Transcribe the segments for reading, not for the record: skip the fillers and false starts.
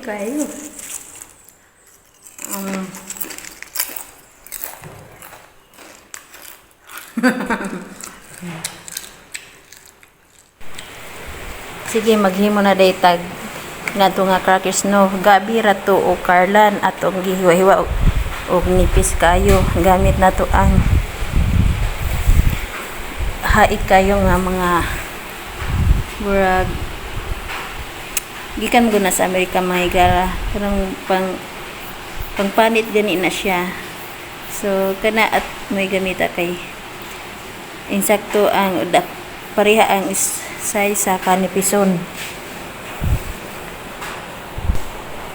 kayo. Sige, maghimo na daytag nga to nga crackers no. Gabi ra to o karlan atong gihiwa-hiwa og nipis kayo. Gamit na to ang hait kayo nga mga murag gikan ko na sa Amerika mga higala. Karang pangpanit gani na siya. So kana at may gamita kay insakto ang pareha ang size sa kanipison.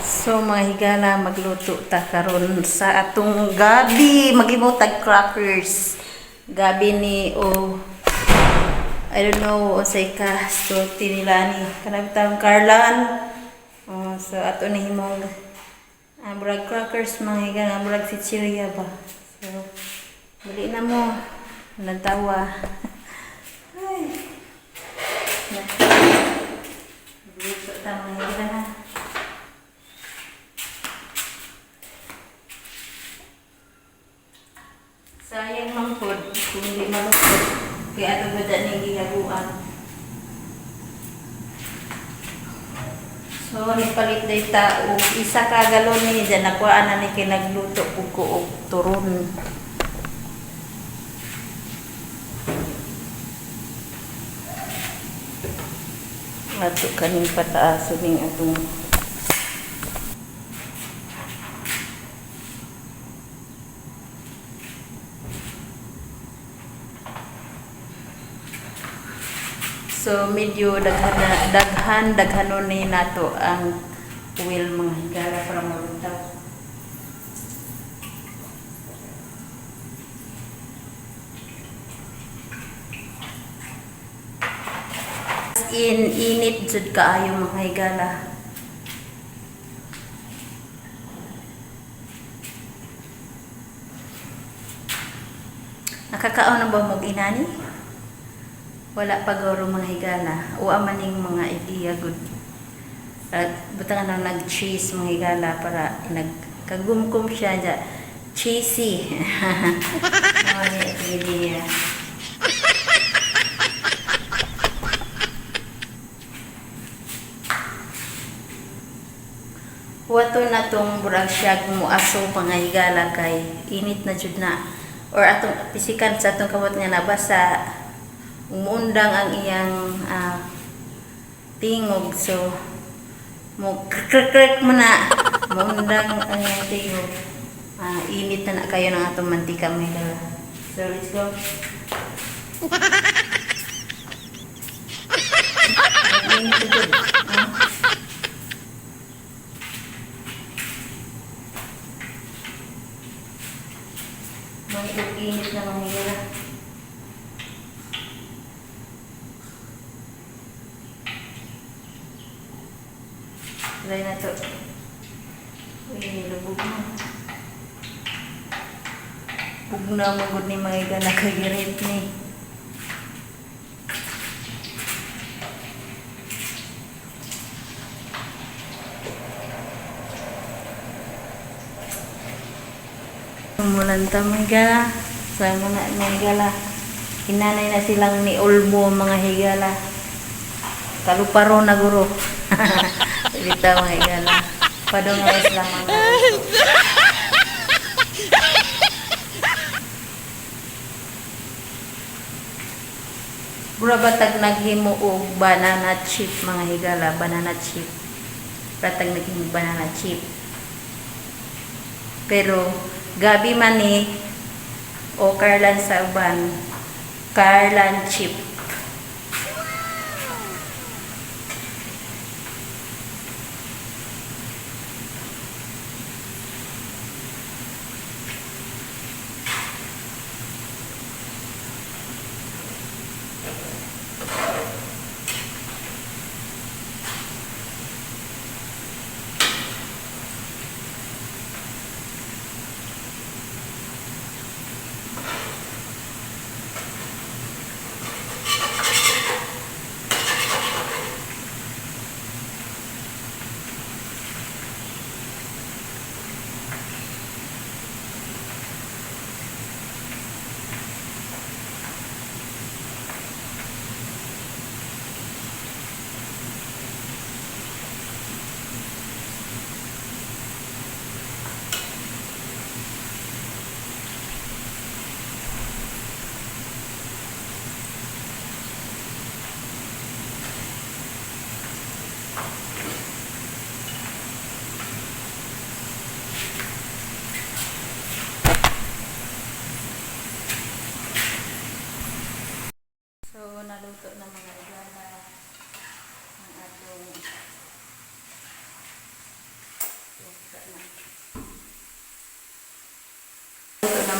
So mga higala, magluto ta karon sa atong gabi, maghimutag crackers. Gabi ni I don't know unsay ka so tinila ni kanang karlan. So ato ni himong brag crackers mga higala, brag chichirya ba. So bali na mo nagtawa. Ay. Luto ta mga higala. Sayang lang po kung hindi malupot. Kaya ito ba dyan yung gihaguan. So, nipalit na ita. Isa ka galon ni dyan. Nakuhaan na ni kinagluto ko o turon. Ato kaning pataas. Suling atong so medyo daghanon ni nato ang oil mga higala para maluntaw. Init jud kaayo mga higala. Nakakaon na ba mo inani? Wala pa goro mga higala. Uwa maning mga idea good. Butangan na nag-cheese mga higala para nagkagumkum siya dyan. Cheesy. Ano yung idea. Wato na tong burag siya muaso mga higala kay init na jud na. Or atong pisikan sa atong kamot nga nabasa. Umundang ang iyang tingog. So, mo krek mo na. Umundang ang iyang tingog. Init na kayo ng atong mantika mga higala. So, let's go. Init na jud. Init na mga higala. Try na to. Uy, nilubog na. Bug na magod ni mga higala kagirit ni. Mulanta mga higala. Sa mga higala. Inanay na silang ni Olmo mga higala. Kaluparo na guro. Bita mga higala. Padungawis lang mga Bura batag naghimo og banana chip mga higala. Banana chip. Batag naghimo banana chip. Pero gabi man ni o karlan sa uban. Karlan chip.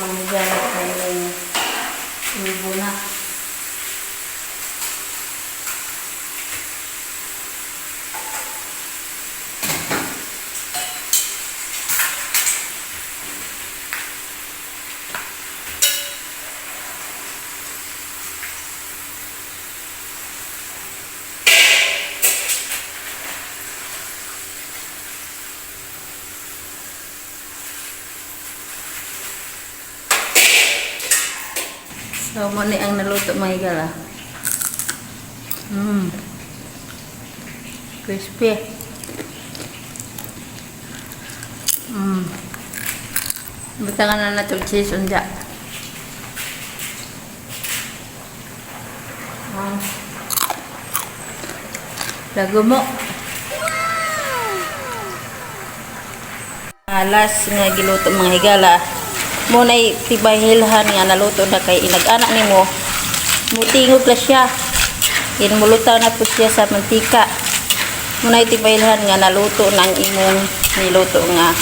mga higala kay ubo na. So, mo ni ang naluto mga higala. Crispy. Butangan na nato cheese unja. Lago mo. Alas nga giluto mga higala. Muna'y tibahilhan nga naluto na kay inag-anak nimo. Mutingog na siya. Inmulutaw na po siya sa mantika. Muna'y tibahilhan nga naluto ng imong niluto nga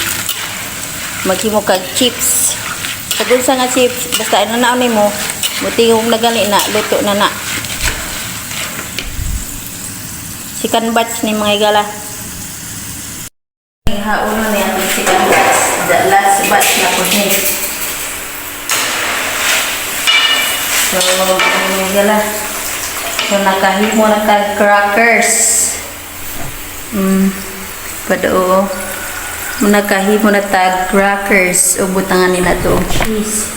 maghimo kag chips. Kung sa nga chips, basta inanaon nimo, mutingog na gali na, luto na na. Second batch ni mga higala. Hauno niya ang second batch. The last batch na po niya. So, gala. So, nakahimo na kag crackers. Padoo. Nakahimo na tag crackers. Ubutangan nila to cheese.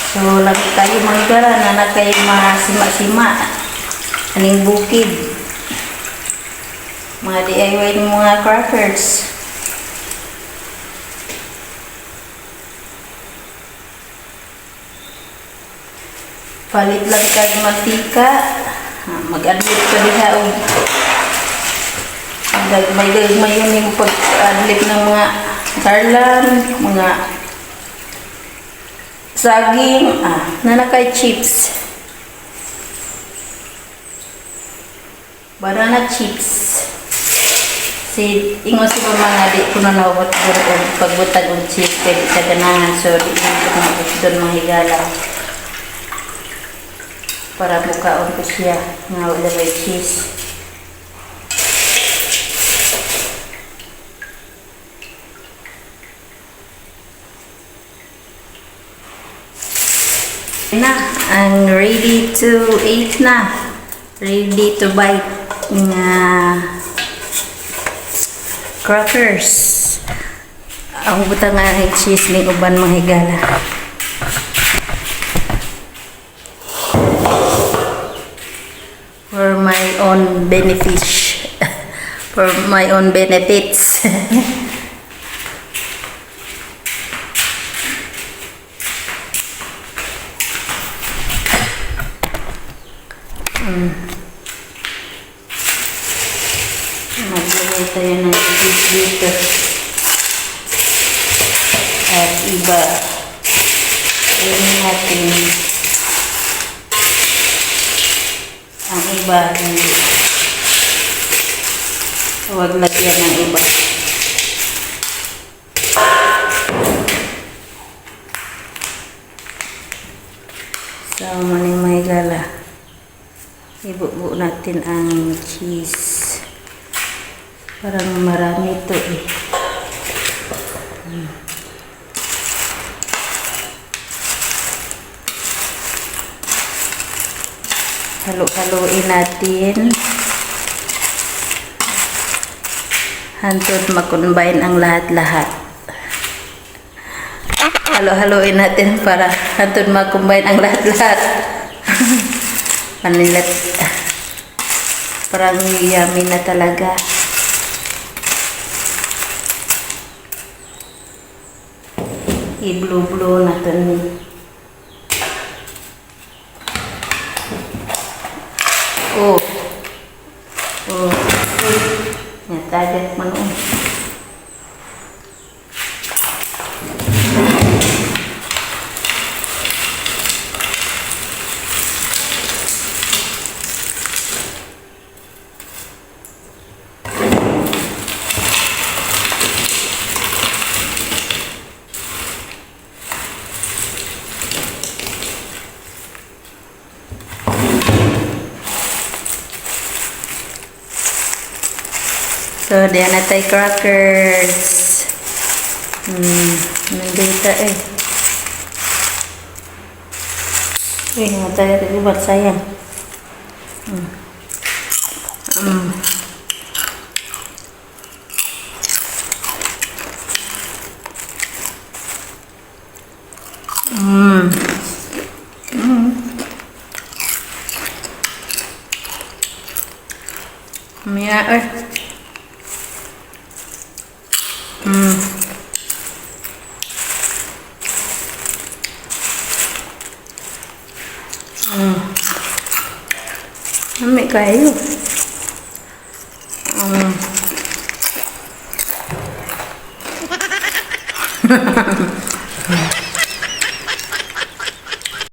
So, lagi kayo mga gara na kayo masima-sima. Aning bukid. Mga DIY ng mga crackers. Palit lang kag mantika. Mag-adlip ka diha og may yun yung pag-adlip ng mga garlan, mga saging, nanakay chips. Banana chips. Si ingon si mga di ko na nawat pagbutag og chips kay di sa ganahan, so di ko na doon mga higala para bukaon ko siya nga wala may cheese. Na ang ready to eat na, ready to bite nga crackers. Ang butang nga ng cheese ng uban mga higala. For my own benefits. For my own benefits. Maglagay tayo ng cheese dito. At iba. Ayan natin. Ang iba. Huwag lagyan ng iba. So, maning may gala. Ibubuo natin ang cheese. Parang marami ito eh. Halo-haloin natin. Hantod makombine ang lahat-lahat. Halo-haloin natin para hantod makombine ang lahat-lahat. Panilat. Parang yummy na talaga. I-blow-blow na ito ni. Oh. Oh. Natagat man o. So, diyan na tayo crackers. Nandito eh. Uy, namatay ako gubat, sayang. Maya eh. Ambil kayu.